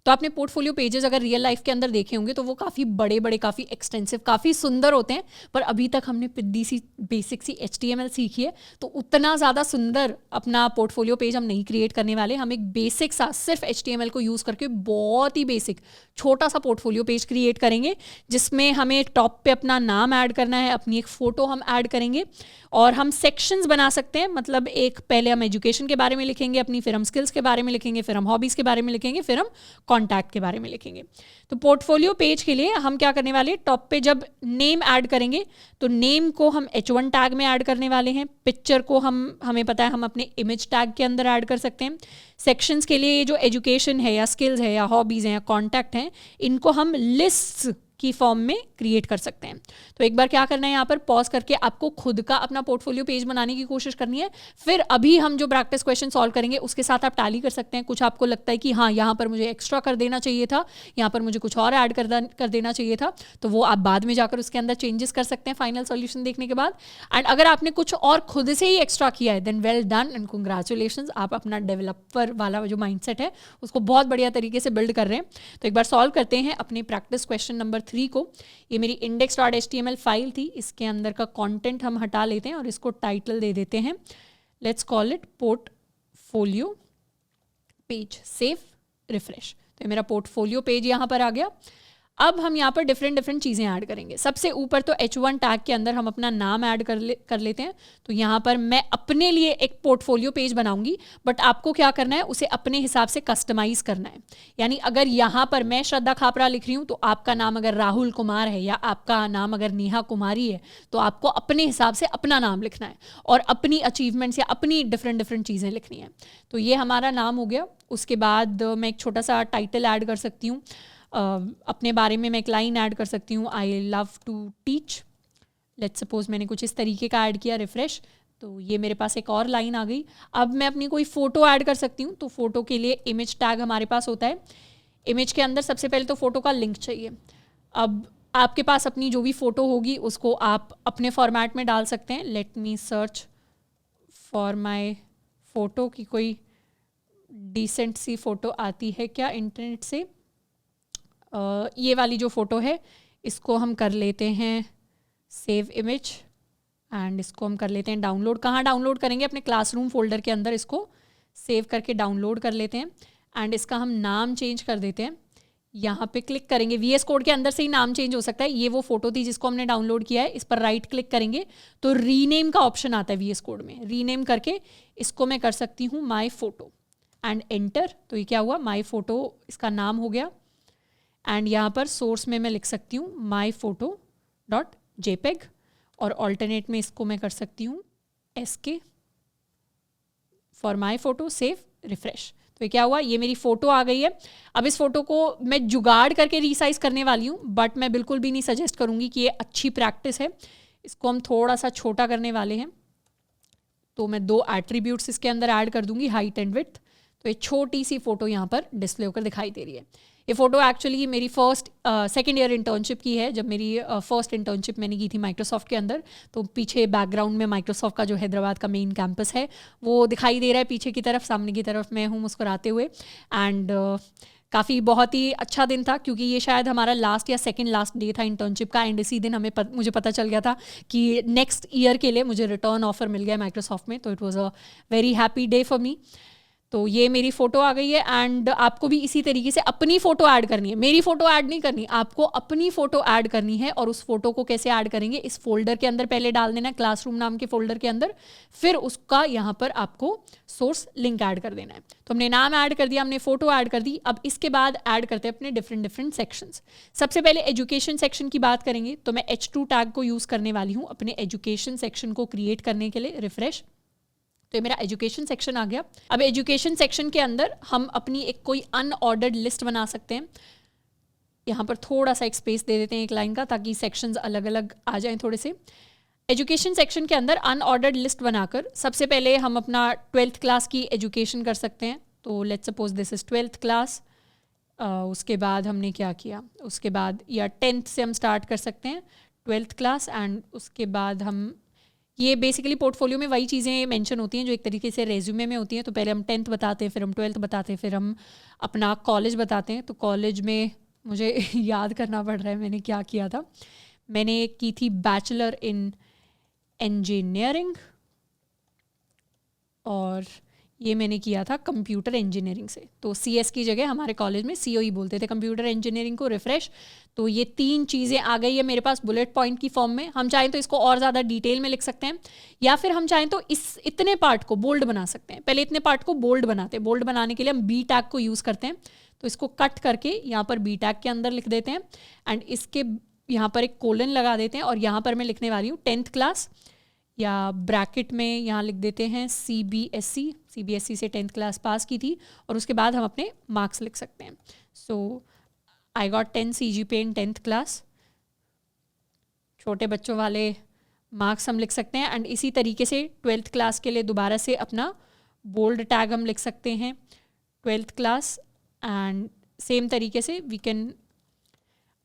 तो आपने portfolio pages अगर रियल लाइफ के अंदर देखे होंगे तो वो काफ़ी बड़े बड़े, काफ़ी एक्सटेंसिव, काफ़ी सुंदर होते हैं, पर अभी तक हमने पिद्दी सी बेसिक सी HTML सीखी है, तो उतना ज़्यादा सुंदर अपना पोर्टफोलियो पेज हम नहीं क्रिएट करने वाले। हम एक बेसिक सा सिर्फ HTML को यूज़ करके बहुत ही बेसिक छोटा सा पोर्टफोलियो पेज क्रिएट करेंगे, जिसमें हमें टॉप पे अपना नाम ऐड करना है, अपनी एक फ़ोटो हम ऐड करेंगे, और हम सेक्शंस बना सकते हैं। मतलब एक पहले हम एजुकेशन के बारे में लिखेंगे अपनी, फिर हम स्किल्स के बारे में लिखेंगे, फिर हम हॉबीज़ के बारे में लिखेंगे, फिर हम कॉन्टैक्ट के बारे में लिखेंगे। तो पोर्टफोलियो पेज के लिए हम क्या करने वाले हैं, टॉप पे जब नेम ऐड करेंगे तो नेम को हम H1 टैग में ऐड करने वाले हैं। पिक्चर को हमें पता है हम अपने इमेज टैग के अंदर ऐड कर सकते हैं। सेक्शंस के लिए ये जो एजुकेशन है या स्किल्स है या हॉबीज़ हैं या कॉन्टैक्ट हैं, इनको हम लिस्ट्स की फॉर्म में क्रिएट कर सकते हैं। तो एक बार क्या करना है, यहाँ पर पॉज करके आपको खुद का अपना पोर्टफोलियो पेज बनाने की कोशिश करनी है। फिर अभी हम जो प्रैक्टिस क्वेश्चन सॉल्व करेंगे उसके साथ आप टैली कर सकते हैं। कुछ आपको लगता है कि हाँ यहाँ पर मुझे एक्स्ट्रा कर देना चाहिए था, यहाँ पर मुझे कुछ और ऐड कर देना चाहिए था, तो वो आप बाद में जाकर उसके अंदर चेंजेस कर सकते हैं फाइनल सोल्यूशन देखने के बाद। एंड अगर आपने कुछ और खुद से ही एक्स्ट्रा किया है then well done and congratulations, आप अपना डेवलपर वाला जो माइंडसेट है उसको बहुत बढ़िया तरीके से बिल्ड कर रहे हैं। तो एक बार सॉल्व करते हैं अपने प्रैक्टिस क्वेश्चन नंबर 3 को। ये मेरी index.html फाइल थी, इसके अंदर का कंटेंट हम हटा लेते हैं और इसको टाइटल दे देते हैं, let's call it portfolio page. Save, refresh. तो ये मेरा पोर्टफोलियो पेज यहाँ पर आ गया। अब हम यहाँ पर डिफरेंट चीज़ें ऐड करेंगे। सबसे ऊपर तो H1 टैग के अंदर हम अपना नाम ऐड कर लेते हैं। तो यहाँ पर मैं अपने लिए एक पोर्टफोलियो पेज बनाऊंगी, बट आपको क्या करना है, उसे अपने हिसाब से कस्टमाइज़ करना है। यानी अगर यहाँ पर मैं श्रद्धा खापरा लिख रही हूँ तो आपका नाम अगर राहुल कुमार है या आपका नाम अगर नेहा कुमारी है तो आपको अपने हिसाब से अपना नाम लिखना है और अपनी अचीवमेंट्स या अपनी डिफरेंट चीज़ें लिखनी है। तो ये हमारा नाम हो गया। उसके बाद मैं एक छोटा सा टाइटल ऐड कर सकती हूँ। अपने बारे में मैं एक लाइन ऐड कर सकती हूँ, I love to teach. Let's suppose मैंने कुछ इस तरीके का ऐड किया, रिफ्रेश, तो ये मेरे पास एक और लाइन आ गई। अब मैं अपनी कोई फ़ोटो ऐड कर सकती हूँ। तो फ़ोटो के लिए इमेज टैग हमारे पास होता है। इमेज के अंदर सबसे पहले तो फ़ोटो का लिंक चाहिए। अब आपके पास अपनी जो भी फ़ोटो होगी उसको आप अपने फॉर्मेट में डाल सकते हैं। Let me search for my photo की कोई डिसेंट सी फ़ोटो आती है क्या इंटरनेट से। ये वाली जो फ़ोटो है इसको हम कर लेते हैं सेव इमेज एंड इसको हम कर लेते हैं डाउनलोड। कहाँ डाउनलोड करेंगे, अपने क्लासरूम फोल्डर के अंदर इसको सेव करके डाउनलोड कर लेते हैं। एंड इसका हम नाम चेंज कर देते हैं। यहाँ पे क्लिक करेंगे, VS कोड के अंदर से ही नाम चेंज हो सकता है। ये वो फ़ोटो थी जिसको हमने डाउनलोड किया है, इस पर राइट क्लिक करेंगे तो रीनेम का ऑप्शन आता है VS कोड में। रीनेम करके इसको मैं कर सकती हूँ माई फ़ोटो एंड एंटर। तो ये क्या हुआ, माई फ़ोटो इसका नाम हो गया। एंड यहाँ पर सोर्स में मैं लिख सकती हूँ myphoto.jpg और ऑल्टरनेट में इसको मैं कर सकती हूँ SK for my photo. Save, refresh. तो ये क्या हुआ, ये मेरी फ़ोटो आ गई है। अब इस फ़ोटो को मैं जुगाड़ करके रीसाइज करने वाली हूँ, बट मैं बिल्कुल भी नहीं सजेस्ट करूँगी कि ये अच्छी प्रैक्टिस है। इसको हम थोड़ा सा छोटा करने वाले हैं। तो मैं 2 एट्रीब्यूट्स इसके अंदर ऐड कर दूँगी, हाइट एंड विड्थ। तो ये छोटी सी फ़ोटो यहाँ पर डिस्प्ले होकर दिखाई दे रही है। ये फ़ोटो एक्चुअली मेरी सेकेंड ईयर इंटर्नशिप की है, जब मेरी फर्स्ट इंटर्नशिप मैंने की थी माइक्रोसॉफ्ट के अंदर। तो पीछे बैकग्राउंड में माइक्रोसॉफ्ट का जो हैदराबाद का मेन कैंपस है वो दिखाई दे रहा है पीछे की तरफ। सामने की तरफ मैं हूँ मुस्कुराते हुए। एंड काफ़ी बहुत ही अच्छा दिन था, क्योंकि ये शायद हमारा लास्ट या सेकंड लास्ट डे था इंटर्नशिप का। एंड इसी दिन मुझे पता चल गया था कि नेक्स्ट ईयर के लिए मुझे रिटर्न ऑफर मिल गया माइक्रोसॉफ्ट में। तो it was a very happy day for me. तो ये मेरी फ़ोटो आ गई है। एंड आपको भी इसी तरीके से अपनी फ़ोटो ऐड करनी है। मेरी फ़ोटो ऐड नहीं करनी, आपको अपनी फ़ोटो ऐड करनी है। और उस फ़ोटो को कैसे ऐड करेंगे, इस फोल्डर के अंदर पहले डाल देना है, क्लासरूम नाम के फोल्डर के अंदर। फिर उसका यहाँ पर आपको सोर्स लिंक ऐड कर देना है। तो हमने नाम ऐड कर दिया, हमने फ़ोटो ऐड कर दी। अब इसके बाद ऐड करते हैं अपने डिफरेंट सेक्शंस। सबसे पहले एजुकेशन सेक्शन की बात करेंगे। तो मैं H2 टैग को यूज़ करने वाली हूँ अपने एजुकेशन सेक्शन को क्रिएट करने के लिए। रिफ्रेश। तो मेरा एजुकेशन सेक्शन आ गया। अब एजुकेशन सेक्शन के अंदर हम अपनी एक कोई अनऑर्डर्ड लिस्ट बना सकते हैं। यहाँ पर थोड़ा सा एक स्पेस दे देते हैं एक लाइन का, ताकि सेक्शंस अलग अलग आ जाएं थोड़े से। एजुकेशन सेक्शन के अंदर अनऑर्डर्ड लिस्ट बनाकर सबसे पहले हम अपना 12th क्लास की एजुकेशन कर सकते हैं। तो let's suppose this is 12th class. उसके बाद हमने क्या किया, उसके बाद या 10th से हम स्टार्ट कर सकते हैं 12th क्लास। एंड उसके बाद हम ये बेसिकली पोर्टफोलियो में वही चीज़ें मेंशन होती हैं जो एक तरीके से रेज्यूमे में होती हैं। तो पहले हम 10th बताते हैं, फिर हम 12th बताते हैं, फिर हम अपना कॉलेज बताते हैं। तो कॉलेज में मुझे याद करना पड़ रहा है मैंने क्या किया था। मैंने की थी बैचलर इन इंजीनियरिंग, और ये मैंने किया था कंप्यूटर इंजीनियरिंग से। तो CS की जगह हमारे कॉलेज में COE बोलते थे कंप्यूटर इंजीनियरिंग को। रिफ्रेश। तो ये 3 चीज़ें आ गई है मेरे पास बुलेट पॉइंट की फॉर्म में। हम चाहें तो इसको और ज़्यादा डिटेल में लिख सकते हैं, या फिर हम चाहें तो इतने पार्ट को बोल्ड बना सकते हैं। पहले इतने पार्ट को बोल्ड बनाते हैं। बोल्ड बनाने के लिए हम B टैग को यूज़ करते हैं। तो इसको कट करके यहाँ पर B टैग के अंदर लिख देते हैं, एंड इसके यहाँ पर एक कोलन लगा देते हैं, और यहाँ पर मैं लिखने वाली हूँ 10th क्लास, या ब्रैकेट में यहाँ लिख देते हैं CBSE से 10th क्लास पास की थी, और उसके बाद हम अपने मार्क्स लिख सकते हैं। So I got 10 CGPA in 10th class. छोटे बच्चों वाले मार्क्स हम लिख सकते हैं। एंड इसी तरीके से 12th क्लास के लिए दोबारा से अपना बोल्ड टैग हम लिख सकते हैं 12th क्लास, एंड सेम तरीके से वी कैन।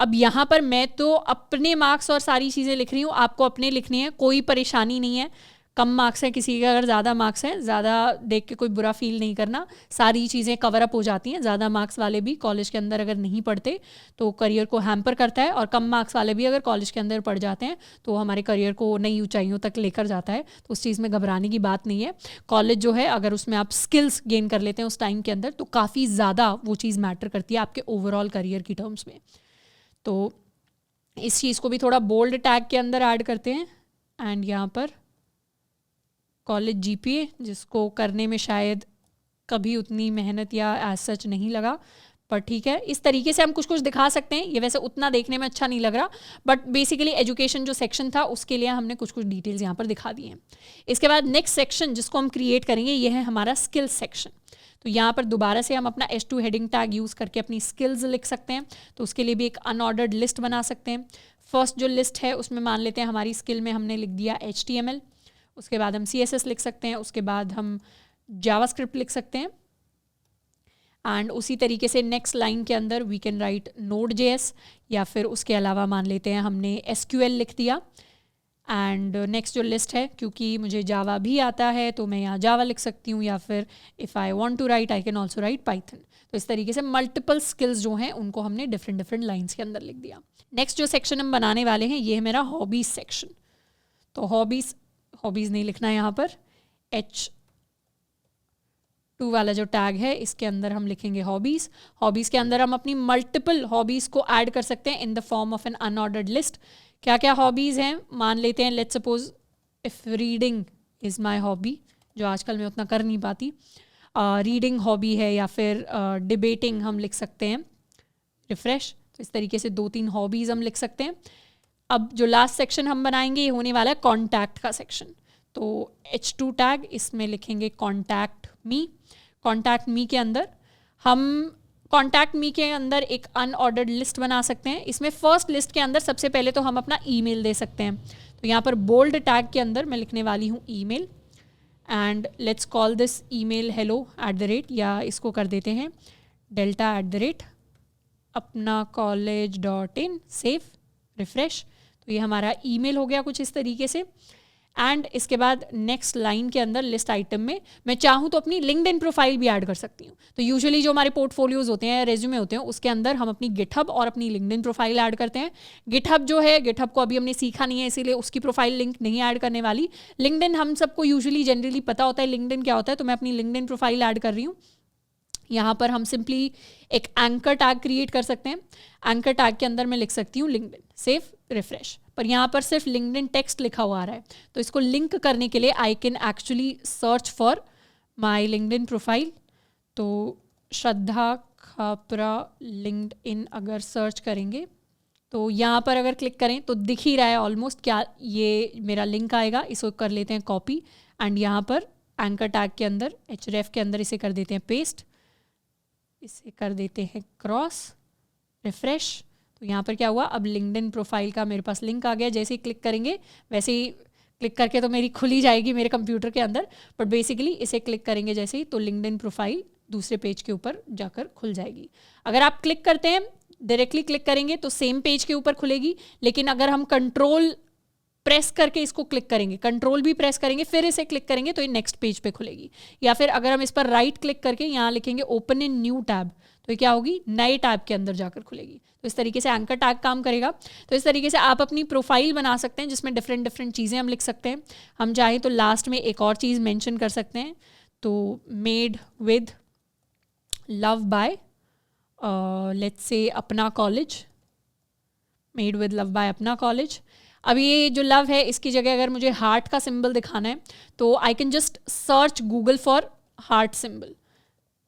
अब यहाँ पर मैं तो अपने मार्क्स और सारी चीज़ें लिख रही हूँ, आपको अपने लिखनी है, कोई परेशानी नहीं है। कम मार्क्स हैं किसी के, अगर ज़्यादा मार्क्स हैं, ज़्यादा देख के कोई बुरा फील नहीं करना, सारी चीज़ें कवर अप हो जाती हैं। ज़्यादा मार्क्स वाले भी कॉलेज के अंदर अगर नहीं पढ़ते तो करियर को हैम्पर करता है, और कम मार्क्स वाले भी अगर कॉलेज के अंदर पढ़ जाते हैं तो हमारे करियर को नई ऊंचाइयों तक लेकर जाता है। तो उस चीज़ में घबराने की बात नहीं है। कॉलेज जो है, अगर उसमें आप स्किल्स गेन कर लेते हैं उस टाइम के अंदर, तो काफ़ी ज़्यादा वो चीज़ मैटर करती है आपके ओवरऑल करियर की टर्म्स में। तो इस चीज़ को भी थोड़ा बोल्ड टैग के अंदर ऐड करते हैं। एंड यहाँ पर कॉलेज GPA, जिसको करने में शायद कभी उतनी मेहनत या एज सच नहीं लगा, पर ठीक है, इस तरीके से हम कुछ कुछ दिखा सकते हैं। ये वैसे उतना देखने में अच्छा नहीं लग रहा, बट बेसिकली एजुकेशन जो सेक्शन था उसके लिए हमने कुछ कुछ डिटेल्स यहाँ पर दिखा दी हैं। इसके बाद नेक्स्ट सेक्शन जिसको हम क्रिएट करेंगे, ये है हमारा स्किल्स सेक्शन। तो यहाँ पर दोबारा से हम अपना H2 हेडिंग टैग यूज़ करके अपनी स्किल्स लिख सकते हैं। तो उसके लिए भी एक अनऑर्डर्ड लिस्ट बना सकते हैं। फर्स्ट जो लिस्ट है उसमें मान लेते हैं हमारी स्किल में हमने लिख दिया HTML, उसके बाद हम CSS लिख सकते हैं, उसके बाद हम जावास्क्रिप्ट लिख सकते हैं, एंड उसी तरीके से नेक्स्ट लाइन के अंदर वी कैन राइट Node.js, या फिर उसके अलावा मान लेते हैं हमने SQL लिख दिया। एंड नेक्स्ट जो लिस्ट है, क्योंकि मुझे जावा भी आता है तो मैं यहाँ जावा लिख सकती हूँ, या फिर if I want to write I can also write Python. तो इस तरीके से मल्टीपल स्किल्स जो हैं उनको हमने डिफरेंट डिफरेंट लाइन्स के अंदर लिख दिया। नेक्स्ट जो सेक्शन हम बनाने वाले हैं ये है मेरा हॉबीज़ सेक्शन। तो हॉबीज़ नहीं लिखना है यहाँ पर, H2 वाला जो टैग है इसके अंदर हम लिखेंगे हॉबीज़। हॉबीज़ के अंदर हम अपनी मल्टीपल हॉबीज़ को ऐड कर सकते हैं in the form of an unordered list. क्या क्या हॉबीज़ हैं, मान लेते हैं let's suppose if reading is my hobby, जो आजकल मैं उतना कर नहीं पाती, रीडिंग हॉबी है, या फिर डिबेटिंग हम लिख सकते हैं। रिफ्रेश। तो इस तरीके से 2-3 हॉबीज़ हम लिख सकते हैं। अब जो लास्ट सेक्शन हम बनाएंगे ये होने वाला है कॉन्टैक्ट का सेक्शन। तो H2 टैग, इसमें लिखेंगे कॉन्टैक्ट मी। कॉन्टैक्ट मी के अंदर हम एक अनऑर्डर्ड लिस्ट बना सकते हैं। इसमें फर्स्ट लिस्ट के अंदर सबसे पहले तो हम अपना ईमेल दे सकते हैं। तो यहाँ पर बोल्ड टैग के अंदर मैं लिखने वाली हूँ email, and let's call this email hello@, या इसको कर देते हैं delta@ apnacollege.in, सेव, रिफ्रेश। तो ये हमारा ईमेल हो गया कुछ इस तरीके से। एंड इसके बाद नेक्स्ट लाइन के अंदर लिस्ट आइटम में मैं चाहूँ तो अपनी लिंक्डइन प्रोफाइल भी ऐड कर सकती हूँ। तो यूजुअली जो हमारे पोर्टफोलियोज होते हैं, रेज्यूमे होते हैं, उसके अंदर हम अपनी गिटहब और अपनी लिंक्डइन प्रोफाइल ऐड करते हैं। गिटहब को अभी हमने सीखा नहीं है, इसीलिए उसकी प्रोफाइल लिंक नहीं ऐड करने वाली। लिंक्डइन हम सबको यूजुअली जनरली पता होता है लिंक्डइन क्या होता है, तो मैं अपनी लिंक्डइन प्रोफाइल ऐड कर रही हूँ। यहाँ पर हम सिंपली एक एंकर टैग क्रिएट कर सकते हैं। एंकर टैग के अंदर मैं लिख सकती हूँ लिंक्डइन, सेव, रिफ्रेश। पर यहाँ पर सिर्फ लिंक्डइन टेक्स्ट लिखा हुआ आ रहा है, तो इसको लिंक करने के लिए I can actually search for my LinkedIn profile. तो श्रद्धा खापरा लिंक्डइन अगर सर्च करेंगे तो यहाँ पर अगर क्लिक करें तो दिख ही रहा है ऑलमोस्ट क्या ये मेरा लिंक आएगा। इसको कर लेते हैं कॉपी, एंड यहाँ पर एंकर टैग के अंदर href के अंदर इसे कर देते हैं पेस्ट, इसे कर देते हैं क्रॉस, रिफ्रेश। तो यहाँ पर क्या हुआ, अब लिंक्डइन प्रोफाइल का मेरे पास लिंक आ गया। जैसे ही क्लिक करेंगे वैसे ही क्लिक करके तो मेरी खुल ही जाएगी मेरे कंप्यूटर के अंदर, बट बेसिकली इसे क्लिक करेंगे जैसे ही तो लिंक्डइन प्रोफाइल दूसरे पेज के ऊपर जाकर खुल जाएगी। अगर आप क्लिक करते हैं, डायरेक्टली क्लिक करेंगे तो सेम पेज के ऊपर खुलेगी, लेकिन अगर हम कंट्रोल प्रेस करके इसको क्लिक करेंगे, कंट्रोल भी प्रेस करेंगे, फिर इसे क्लिक करेंगे तो ये नेक्स्ट पेज पे खुलेगी। या फिर अगर हम इस पर राइट क्लिक करके यहाँ लिखेंगे ओपन इन न्यू टैब, तो ये क्या होगी, नए टैब के अंदर जाकर खुलेगी। तो इस तरीके से एंकर टैग काम करेगा। तो इस तरीके से आप अपनी प्रोफाइल बना सकते हैं जिसमें डिफरेंट डिफरेंट चीज़ें हम लिख सकते हैं। हम चाहें तो लास्ट में एक और चीज़ मेंशन कर सकते हैं, तो made with love by let's say Apna College, made with love by Apna College. अब ये जो लव है इसकी जगह अगर मुझे हार्ट का सिंबल दिखाना है तो I can just search Google for heart symbol.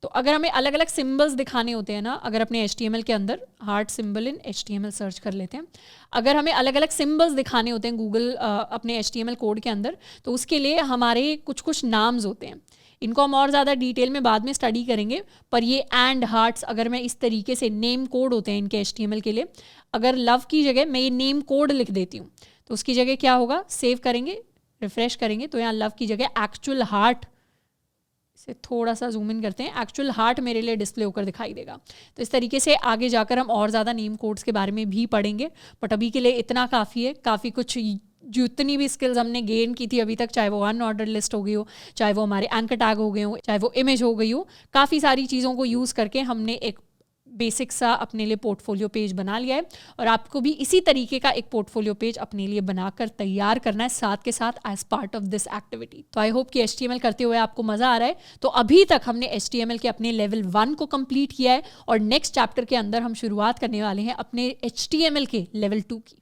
तो अगर हमें अलग अलग सिंबल्स दिखाने होते हैं ना, अगर अपने HTML के अंदर हार्ट सिंबल इन HTML सर्च कर लेते हैं, अगर हमें अलग अलग सिंबल्स दिखाने होते हैं गूगल अपने HTML कोड के अंदर, तो उसके लिए हमारे कुछ कुछ नाम्स होते हैं। इनको हम और ज़्यादा डिटेल में बाद में स्टडी करेंगे, पर ये एंड हार्ट्स अगर मैं इस तरीके से नेम कोड होते हैं इनके HTML के लिए, अगर लव की जगह मैं ये नेम कोड लिख देती हूँ तो उसकी जगह क्या होगा, सेव करेंगे, रिफ्रेश करेंगे तो यहाँ लव की जगह एक्चुअल हार्ट, इसे थोड़ा सा जूम इन करते हैं, एक्चुअल हार्ट मेरे लिए डिस्प्ले होकर दिखाई देगा। तो इस तरीके से आगे जाकर हम और ज़्यादा नेम कोड्स के बारे में भी पढ़ेंगे, बट अभी के लिए इतना काफ़ी है। काफ़ी कुछ जितनी भी स्किल्स हमने गेन की थी अभी तक, चाहे वो अनऑर्डर्ड लिस्ट हो गई हो, चाहे वो हमारे एंकर टैग हो गए हो, चाहे वो इमेज हो गई हो, काफ़ी सारी चीज़ों को यूज़ करके हमने एक बेसिक सा अपने लिए पोर्टफोलियो पेज बना लिया है। और आपको भी इसी तरीके का एक पोर्टफोलियो पेज अपने लिए बनाकर तैयार करना है साथ के साथ as part of this activity. तो आई होप कि HTML करते हुए आपको मज़ा आ रहा है। तो अभी तक हमने HTML के अपने लेवल 1 को कंप्लीट किया है और नेक्स्ट चैप्टर के अंदर हम शुरुआत करने वाले हैं अपने HTML के लेवल 2 की।